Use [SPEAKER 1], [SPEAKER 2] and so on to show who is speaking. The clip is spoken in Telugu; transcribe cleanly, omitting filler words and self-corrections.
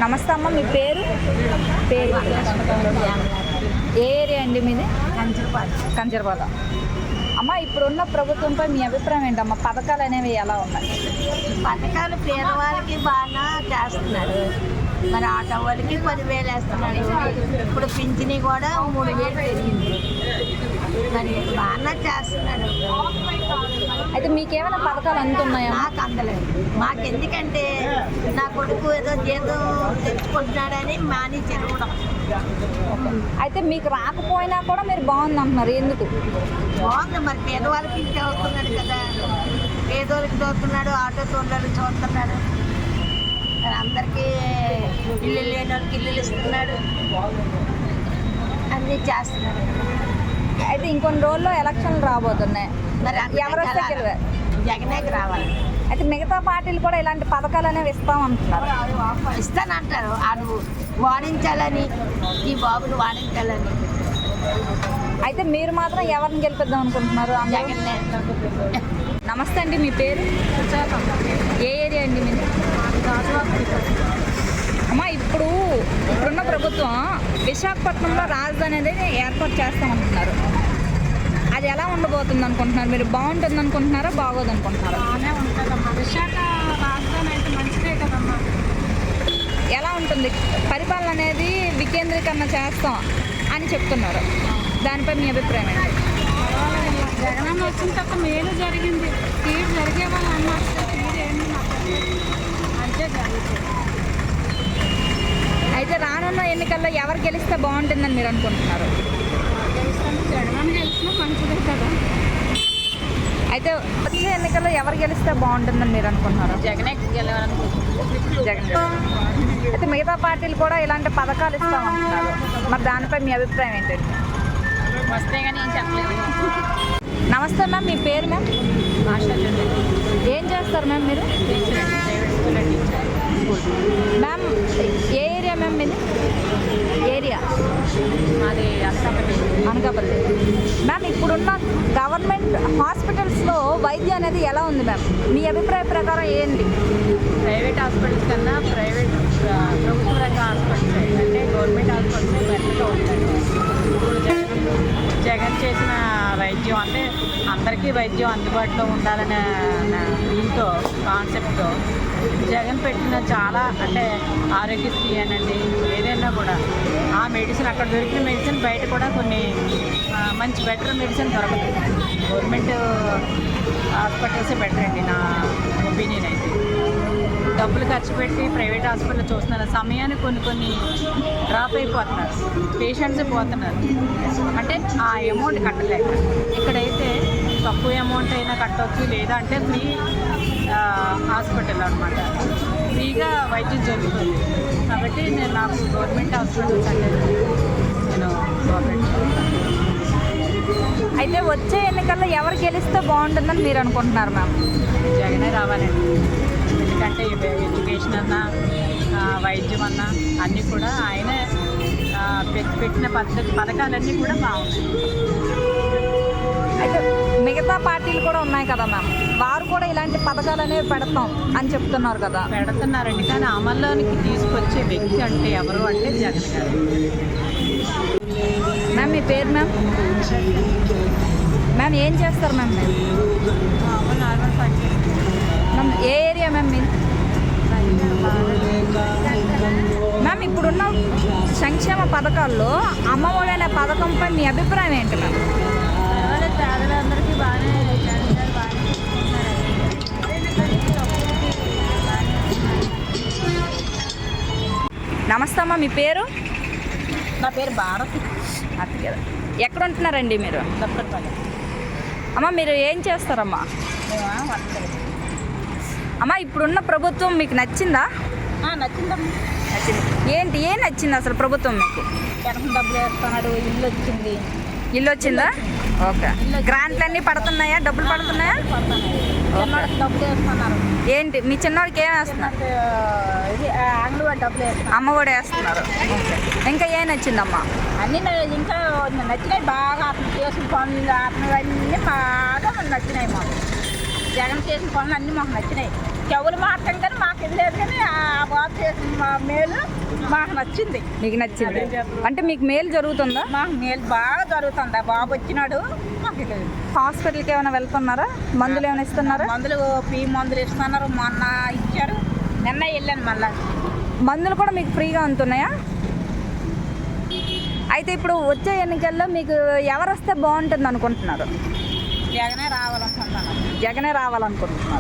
[SPEAKER 1] నమస్తే అమ్మ, మీ పేరు? ఏ ఏరియా అండి మీది? కంచరపాద. అమ్మ, ఇప్పుడున్న ప్రభుత్వంపై మీ అభిప్రాయం ఏంటమ్మా? పథకాలు అనేవి ఎలా ఉన్నాయి?
[SPEAKER 2] పథకాలు పేదవాళ్ళకి బాగా చేస్తున్నాడు. మరి ఆటో వాళ్ళకి 10,000 వేస్తున్నాడు. ఇప్పుడు పింఛని కూడా 3,000 పెరిగింది. మరి బాగా చేస్తున్నాడు.
[SPEAKER 1] అయితే మీకేమైనా పథకాలు అందుతున్నాయా?
[SPEAKER 2] నాకు అందలేదు. మాకెందుకంటే నా కొడుకు ఏదో జీతం తెచ్చుకుంటున్నాడని మాని చెరవడం.
[SPEAKER 1] అయితే మీకు రాకపోయినా కూడా మీరు బాగుంది అంటున్నారు, ఎందుకు?
[SPEAKER 2] బాగుంది. మరి పేదవాళ్ళకి ఇంటి అవుతున్నాడు కదా, పేదోళ్ళకి చూస్తున్నాడు, ఆటో తోళ్ళకి చూస్తున్నాడు, అందరికీ ఇల్లు లేని వాళ్ళకి ఇల్లులు ఇస్తున్నాడు, అన్నీ చేస్తున్నాడు.
[SPEAKER 1] అయితే ఇంకొన్ని రోజుల్లో ఎలక్షన్లు రాబోతున్నాయి.
[SPEAKER 2] మరి
[SPEAKER 1] ఎవరు వస్తే గెలవాలి?
[SPEAKER 2] జగనేకి రావాలి.
[SPEAKER 1] అయితే మిగతా పార్టీలు కూడా ఇలాంటి పథకాలు అనేవి ఇస్తామంటున్నారు.
[SPEAKER 2] ఇస్తానంటారు. వాళ్ళు వాడించాలని, ఈ బాబుని వాడించాలని.
[SPEAKER 1] అయితే మీరు మాత్రం ఎవరిని గెలిపిద్దాం అనుకుంటున్నారు?
[SPEAKER 2] జగన్నే.
[SPEAKER 1] నమస్తే అండి, మీ పేరు? ఏ ఏరియా అండి మీది? అమ్మ, ఇప్పుడున్న ప్రభుత్వం విశాఖపట్నంలో రాజధాని అనేది ఏర్పాటు చేస్తామంటున్నారు. అది ఎలా ఉండబోతుంది అనుకుంటున్నారు? మీరు బాగుంటుంది అనుకుంటున్నారా, బాగోదు అనుకుంటున్నారా?
[SPEAKER 2] బాగానే ఉంటుందమ్మా. విశాఖ రాజధాని అంటే మంచిదే కదమ్మా.
[SPEAKER 1] ఎలా ఉంటుంది? పరిపాలన అనేది వికేంద్రీకరణ చేస్తాం అని చెప్తున్నారు. దానిపై మీ అభిప్రాయం ఏంటి?
[SPEAKER 2] జగనన్న వచ్చిన తర్వాత మేలు జరిగింది. తీరు జరిగే వాళ్ళు అన్నారు. తీరు ఏంటి అంటే జరుగుతుంది.
[SPEAKER 1] అయితే రానున్న ఎన్నికల్లో ఎవరు గెలిస్తే బాగుంటుందని మీరు అనుకుంటున్నారు?
[SPEAKER 2] జగనన్న గెలిచినా మంచిదే కదా.
[SPEAKER 1] అయితే వచ్చే ఎన్నికల్లో ఎవరు గెలిస్తే బాగుంటుందని మీరు అనుకుంటున్నారు?
[SPEAKER 2] జగనే గెలవాలనుకుంటున్నారు.
[SPEAKER 1] జగన్. అయితే మిగతా పార్టీలు కూడా ఇలాంటి పథకాలు ఇస్తామంటున్నారు. మరి దానిపై మీ అభిప్రాయం ఏంటండి?
[SPEAKER 2] వస్తే కానీ ఏం చెప్పలేదు.
[SPEAKER 1] నమస్తే మ్యామ్, మీ పేరు మ్యామ్?
[SPEAKER 2] ఆశా
[SPEAKER 1] ఏం చేస్తారు మ్యామ్ మీరు? మ్యామ్, ఏ ఏరియా మ్యామ్ మీది? ఏరియా
[SPEAKER 2] మాది
[SPEAKER 1] అనకాపల్లి. మ్యామ్, ఇప్పుడున్న గవర్నమెంట్ హాస్పిటల్స్లో వైద్యం అనేది ఎలా ఉంది మ్యామ్? మీ అభిప్రాయ ప్రకారం ఏంటి?
[SPEAKER 2] ప్రైవేట్ హాస్పిటల్స్ కన్నా ప్రభుత్వ రంగ హాస్పిటల్స్ ఏంటంటే గవర్నమెంట్ హాస్పిటల్స్ బెటర్గా ఉంటాయి. ఇప్పుడు జగన్ చేసిన వైద్యం అంటే అందరికీ వైద్యం అందుబాటులో ఉండాలనే దీంతో కాన్సెప్ట్తో జగన్ పెట్టిన చాలా అంటే ఆరోగ్యశ్రీ అనండి, ఏదైనా కూడా ఆ మెడిసిన్ అక్కడ దొరికిన మెడిసిన్ బయట కూడా కొన్ని మంచి బెటర్ మెడిసిన్ దొరకదు. గవర్నమెంట్ హాస్పిటల్సే బెటర్ అండి నా ఒపీనియన్ అయితే. డబ్బులు ఖర్చు పెట్టి ప్రైవేట్ హాస్పిటల్ చూస్తున్నారు. సమయానికి కొన్ని డ్రాప్ అయిపోతున్నారు, పేషెంట్స్ పోతున్నారు. అంటే ఆ అమౌంట్ కట్టలేక. ఇక్కడైతే తక్కువ అమౌంట్ అయినా కట్టవచ్చు, లేదా అంటే ఫ్రీ హాస్పిటల్ అనమాట, ఫ్రీగా వైద్యం జరుగుతుంది. కాబట్టి నాకు గవర్నమెంట్ హాస్పిటల్స్ అనేది నేను గవర్నమెంట్.
[SPEAKER 1] అయితే వచ్చే ఎన్నికల్లో ఎవరు గెలిస్తే బాగుంటుందని మీరు అనుకుంటున్నారు మ్యామ్?
[SPEAKER 2] జగనే రావాలండి. ఎందుకంటే ఎడ్యుకేషన్ అన్నా వైద్యం అన్నా అన్నీ కూడా ఆయనే పెట్టిన పథకాలన్నీ కూడా బాగున్నాయి.
[SPEAKER 1] అయితే మిగతా పార్టీలు కూడా ఉన్నాయి కదా మ్యామ్, వారు కూడా ఇలాంటి పథకాలు అనేవి పెడతాం అని చెప్తున్నారు కదా?
[SPEAKER 2] పెడుతున్నారండి, కానీ అమల్లోనికి తీసుకొచ్చే వ్యక్తి అంటే ఎవరు అంటే జగన్ గారు.
[SPEAKER 1] మ్యామ్, మీ పేరు మ్యామ్? మ్యామ్, ఏం చేస్తారు మ్యామ్ మీరు?
[SPEAKER 2] నార్మల్ పని.
[SPEAKER 1] మ్యామ్, ఏ ఏరియా మ్యామ్ మీరు? మ్యామ్, ఇప్పుడున్న సంక్షేమ పథకాల్లో అమ్మఒడి అనే పథకంపై మీ అభిప్రాయం ఏంటి మ్యామ్?
[SPEAKER 2] పేదలందరికీ బాగానే
[SPEAKER 1] నమస్తే అమ్మ, మీ పేరు?
[SPEAKER 2] నా పేరు భారతి.
[SPEAKER 1] అత్తగారు. ఎక్కడ ఉంటున్నారండి మీరు?
[SPEAKER 2] దప్పటిపల్లి.
[SPEAKER 1] అమ్మ, మీరు ఏం చేస్తారమ్మా? అమ్మ, ఇప్పుడున్న ప్రభుత్వం మీకు నచ్చిందా?
[SPEAKER 2] నచ్చిందమ్మా.
[SPEAKER 1] నచ్చింది. ఏం నచ్చింది అసలు ప్రభుత్వం మీకు?
[SPEAKER 2] పెన్షన్ డబ్బులు వేస్తున్నాడు, ఇల్లు వచ్చింది.
[SPEAKER 1] ఇల్లు వచ్చిందా? ఓకే. గ్రాంట్లు అన్నీ పడుతున్నాయా? డబ్బులు పడుతున్నాయా?
[SPEAKER 2] డబ్బులు వేస్తున్నారు.
[SPEAKER 1] ఏంటి మీ చిన్నవాడికి ఏం వేస్తున్నారు?
[SPEAKER 2] ఇది అంగన్వాడీ డబ్బులు వేస్తున్నారు.
[SPEAKER 1] అమ్మఒడి వేస్తున్నారు. ఓకే. ఇంకా ఏం నచ్చిందమ్మా?
[SPEAKER 2] అన్నీ ఇంకా నచ్చినాయి బాగా. అతను చేసిన పనులు అతను అన్నీ బాగా నచ్చినాయి మాకు. జగన్ చేసిన పనులు అన్నీ మాకు నచ్చినాయి. చెవులు మారటం కానీ మాకు ఇది లేదు, కానీ ఆ బాబు చేసిన మేలు మాకు నచ్చింది.
[SPEAKER 1] మీకు నచ్చింది అంటే మీకు మేలు జరుగుతుందా?
[SPEAKER 2] మాకు మేలు బాగా జరుగుతుంది. ఆ బాబు వచ్చినాడు మాకు ఇది.
[SPEAKER 1] హాస్పిటల్కి ఏమైనా వెళ్తున్నారా? మందులు ఏమైనా ఇస్తున్నారా?
[SPEAKER 2] మందులు మందులు ఇస్తున్నారు, మొన్న ఇచ్చారు, నిన్న వెళ్ళాను మళ్ళా.
[SPEAKER 1] మందులు కూడా మీకు ఫ్రీగా ఉంటున్నాయా? అయితే ఇప్పుడు వచ్చే ఎన్నికల్లో మీకు ఎవరు వస్తే బాగుంటుంది అనుకుంటున్నారు?
[SPEAKER 2] జగనే రావాలనుకుంటున్నాను.
[SPEAKER 1] జగనే రావాలనుకుంటున్నారు.